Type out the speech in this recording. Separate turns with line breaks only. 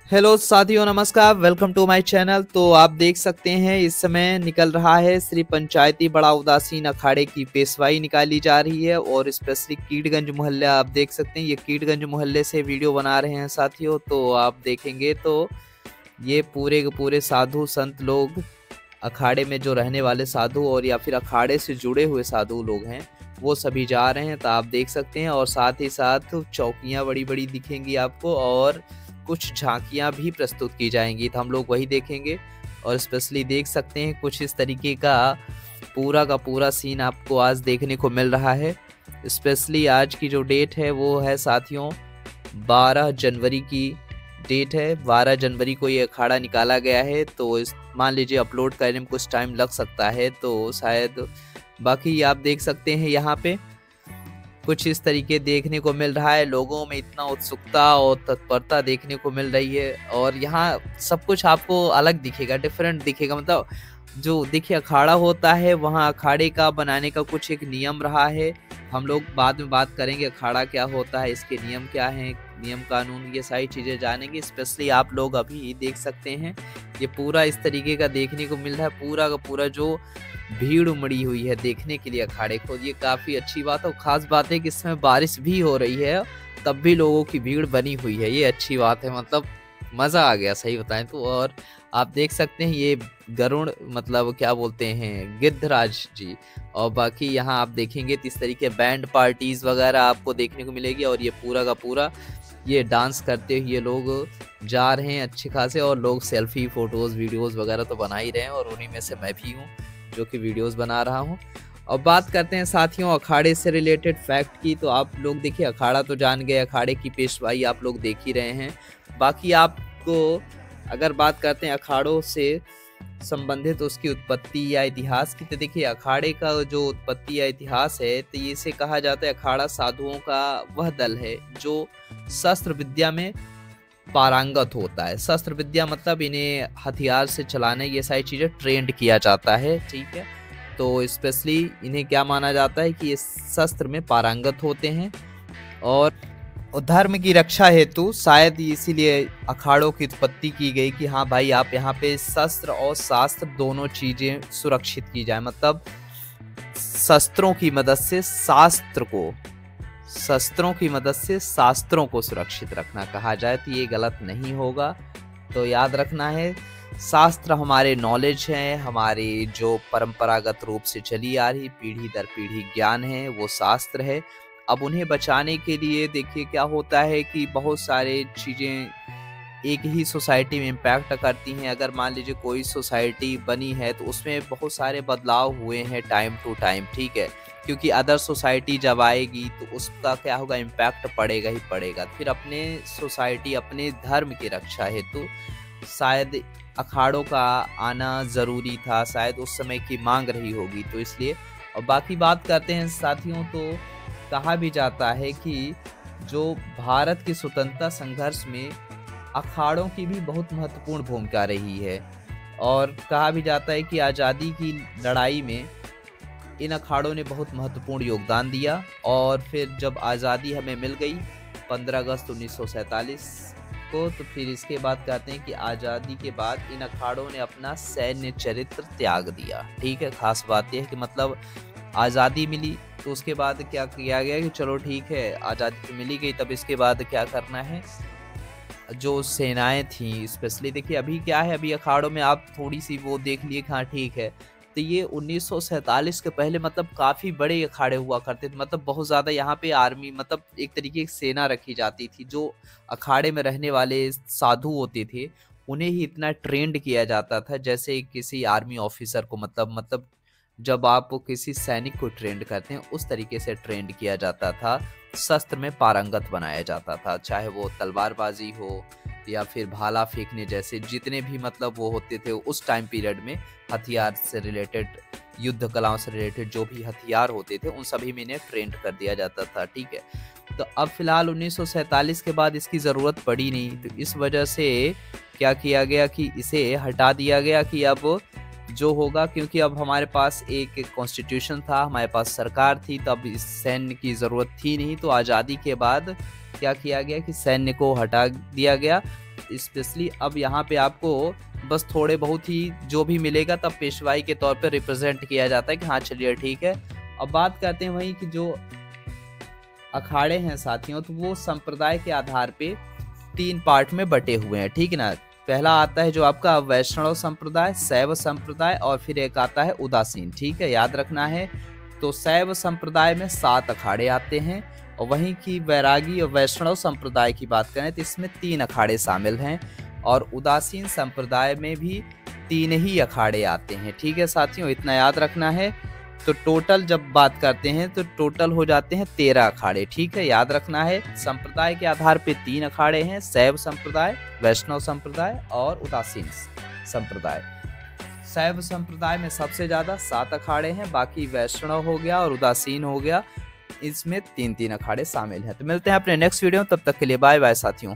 Hello साथियों, नमस्कार। Welcome to my channel. तो आप देख सकते हैं इस समय निकल रहा है श्री पंचायती बड़ा उदासीन अखाड़े की पेशवाई निकाली जा रही है और स्पेशली कीटगंज मोहल्ला आप देख सकते हैं। ये कीटगंज मोहल्ले से वीडियो बना रहे हैं साथियों। तो आप देखेंगे तो ये पूरे के पूरे साधु संत लोग, अखाड़े में जो रहने वाले साधु और या फिर अखाड़े से जुड़े हुए साधु लोग हैं, वो सभी जा रहे हैं। तो आप देख सकते हैं और साथ ही साथ चौकियाँ बड़ी बड़ी दिखेंगी आपको और कुछ झांकियां भी प्रस्तुत की जाएंगी। तो हम लोग वही देखेंगे और स्पेशली देख सकते हैं कुछ इस तरीके का पूरा सीन आपको आज देखने को मिल रहा है। स्पेशली आज की जो डेट है वो है साथियों 12 जनवरी की डेट है। 12 जनवरी को ये अखाड़ा निकाला गया है। तो इस मान लीजिए अपलोड करने में कुछ टाइम लग सकता है, तो शायद बाकी आप देख सकते हैं यहाँ पे कुछ इस तरीके देखने को मिल रहा है। लोगों में इतना उत्सुकता और तत्परता देखने को मिल रही है और यहाँ सब कुछ आपको अलग दिखेगा, डिफरेंट दिखेगा। मतलब जो देखिए अखाड़ा होता है, वहाँ अखाड़े का बनाने का कुछ एक नियम रहा है। हम लोग बाद में बात करेंगे अखाड़ा क्या होता है, इसके नियम क्या हैं, नियम कानून, ये सारी चीज़ें जानेंगे। स्पेशली आप लोग अभी देख सकते हैं ये पूरा इस तरीके का देखने को मिल रहा है। पूरा का पूरा जो भीड़ उमड़ी हुई है देखने के लिए अखाड़े को, ये काफ़ी अच्छी बात है। और ख़ास बात है कि इसमें बारिश भी हो रही है, तब भी लोगों की भीड़ बनी हुई है। ये अच्छी बात है, मतलब मज़ा आ गया सही बताएं तो। और आप देख सकते हैं ये गरुड़, मतलब क्या बोलते हैं, गिद्धराज जी। और बाकी यहाँ आप देखेंगे तो इस तरीके बैंड पार्टीज वगैरह आपको देखने को मिलेगी। और ये पूरा का पूरा ये डांस करते हुए लोग जा रहे हैं अच्छे खासे। और लोग सेल्फी फोटोज़ वीडियोज़ वगैरह तो बना ही रहे हैं और उन्हीं में से मैं भी हूँ जो कि वीडियोस बना रहा हूँ। और बात करते हैं साथियों अखाड़े से रिलेटेड फैक्ट की। तो आप लोग देखिए अखाड़ा तो जान गए, अखाड़े की पेशवाई आप लोग देख ही रहे हैं। बाकी आपको अगर बात करते हैं अखाड़ों से संबंधित उसकी उत्पत्ति या इतिहास की, तो देखिए अखाड़े का जो उत्पत्ति या इतिहास है, तो ये इसे कहा जाता है अखाड़ा साधुओं का वह दल है जो शस्त्र विद्या में पारंगत होता है। शस्त्र विद्या मतलब इन्हें हथियार से चलाने, ये सारी चीज़ें ट्रेंड किया जाता है, ठीक है। तो स्पेशली इन्हें क्या माना जाता है कि ये शस्त्र में पारंगत होते हैं और धर्म की रक्षा हेतु शायद इसीलिए अखाड़ों की उत्पत्ति की गई कि हाँ भाई आप यहाँ पे शस्त्र और शास्त्र दोनों चीज़ें सुरक्षित की जाए। मतलब शस्त्रों की मदद से शास्त्रों को सुरक्षित रखना कहा जाए तो ये गलत नहीं होगा। तो याद रखना है, शास्त्र हमारे नॉलेज हैं, हमारे जो परंपरागत रूप से चली आ रही पीढ़ी दर पीढ़ी ज्ञान है, वो शास्त्र है। अब उन्हें बचाने के लिए देखिए क्या होता है कि बहुत सारे चीज़ें एक ही सोसाइटी में इम्पैक्ट करती हैं। अगर मान लीजिए कोई सोसाइटी बनी है तो उसमें बहुत सारे बदलाव हुए हैं टाइम टू टाइम, ठीक है। क्योंकि अदर सोसाइटी जब आएगी तो उसका क्या होगा, इम्पैक्ट पड़ेगा ही पड़ेगा। फिर अपने सोसाइटी, अपने धर्म की रक्षा हेतु शायद अखाड़ों का आना ज़रूरी था, शायद उस समय की मांग रही होगी, तो इसलिए। और बाकी बात करते हैं साथियों, तो कहा भी जाता है कि जो भारत के स्वतंत्रता संघर्ष में अखाड़ों की भी बहुत महत्वपूर्ण भूमिका रही है। और कहा भी जाता है कि आज़ादी की लड़ाई में इन अखाड़ों ने बहुत महत्वपूर्ण योगदान दिया। और फिर जब आज़ादी हमें मिल गई 15 अगस्त 1947 को, तो फिर इसके बाद कहते हैं कि आज़ादी के बाद इन अखाड़ों ने अपना सैन्य चरित्र त्याग दिया, ठीक है। खास बात यह है कि मतलब आज़ादी मिली तो उसके बाद क्या किया गया कि चलो ठीक है आज़ादी तो मिली गई, तब इसके बाद क्या करना है, जो सेनाएं थी स्पेशली देखिए अभी क्या है, अभी अखाड़ों में आप थोड़ी सी वो देख लिए, हाँ ठीक है। तो ये 1947 के पहले मतलब काफ़ी बड़े अखाड़े हुआ करते थे। मतलब बहुत ज़्यादा यहाँ पे आर्मी, मतलब एक तरीके की सेना रखी जाती थी। जो अखाड़े में रहने वाले साधु होते थे उन्हें ही इतना ट्रेंड किया जाता था जैसे किसी आर्मी ऑफिसर को, मतलब जब आप किसी सैनिक को ट्रेंड करते हैं उस तरीके से ट्रेंड किया जाता था। शस्त्र में पारंगत बनाया जाता था, चाहे वो तलवारबाजी हो या फिर भाला फेंकने जैसे जितने भी मतलब वो होते थे उस टाइम पीरियड में, हथियार से रिलेटेड, युद्ध कलाओं से रिलेटेड जो भी हथियार होते थे उन सभी में इन्हें ट्रेंड कर दिया जाता था, ठीक है। तो अब फिलहाल 1947 के बाद इसकी ज़रूरत पड़ी नहीं, तो इस वजह से क्या किया गया कि इसे हटा दिया गया कि अब जो होगा, क्योंकि अब हमारे पास एक कॉन्स्टिट्यूशन था, हमारे पास सरकार थी, तब इस सैन्य की ज़रूरत थी नहीं। तो आज़ादी के बाद क्या किया गया कि सैन्य को हटा दिया गया। स्पेशली अब यहाँ पे आपको बस थोड़े बहुत ही जो भी मिलेगा तब पेशवाई के तौर पे रिप्रेजेंट किया जाता है कि हाँ चलिए ठीक है। अब बात करते हैं वहीं कि जो अखाड़े हैं साथियों, तो वो संप्रदाय के आधार पे 3 पार्ट में बटे हुए हैं, ठीक है ना। पहला आता है जो आपका वैष्णव संप्रदाय, शैव संप्रदाय और फिर एक आता है उदासीन, ठीक है, याद रखना है। तो शैव संप्रदाय में 7 अखाड़े आते हैं और वहीं की वैरागी और वैष्णव संप्रदाय की बात करें तो इसमें 3 अखाड़े शामिल हैं और उदासीन संप्रदाय में भी 3 ही अखाड़े आते हैं, ठीक है साथियों, इतना याद रखना है। तो टोटल जब बात करते हैं तो टोटल हो जाते हैं 13 अखाड़े, ठीक है, याद रखना है। संप्रदाय के आधार पे 3 अखाड़े हैं, शैव संप्रदाय, वैष्णव संप्रदाय और उदासीन संप्रदाय। शैव संप्रदाय में सबसे ज्यादा 7 अखाड़े हैं, बाकी वैष्णव हो गया और उदासीन हो गया, इसमें 3-3 अखाड़े शामिल हैं। तो मिलते हैं अपने नेक्स्ट वीडियो, तब तक के लिए बाय बाय साथियों।